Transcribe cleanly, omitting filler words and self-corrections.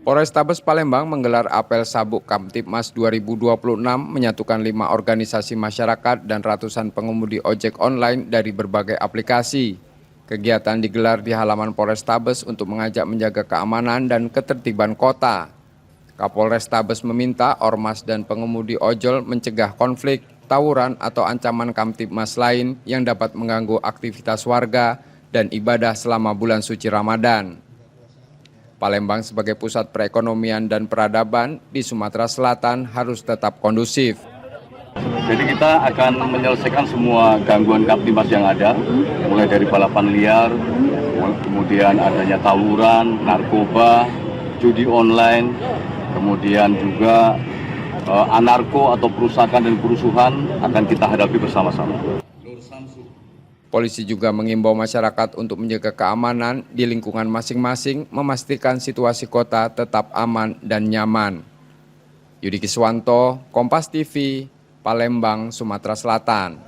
Polrestabes Palembang menggelar apel Sabuk Kamtibmas 2026 menyatukan 5 organisasi masyarakat dan ratusan pengemudi ojek online dari berbagai aplikasi. Kegiatan digelar di halaman Polrestabes untuk mengajak menjaga keamanan dan ketertiban kota. Kapolrestabes meminta ormas dan pengemudi ojol mencegah konflik, tawuran atau ancaman Kamtibmas lain yang dapat mengganggu aktivitas warga dan ibadah selama bulan suci Ramadan. Palembang sebagai pusat perekonomian dan peradaban di Sumatera Selatan harus tetap kondusif. Jadi kita akan menyelesaikan semua gangguan Kamtibmas yang ada, mulai dari balapan liar, kemudian adanya tawuran, narkoba, judi online, kemudian juga anarko atau perusakan dan kerusuhan akan kita hadapi bersama-sama. Polisi juga mengimbau masyarakat untuk menjaga keamanan di lingkungan masing-masing, memastikan situasi kota tetap aman dan nyaman. Yudi Kiswanto, Kompas TV, Palembang, Sumatera Selatan.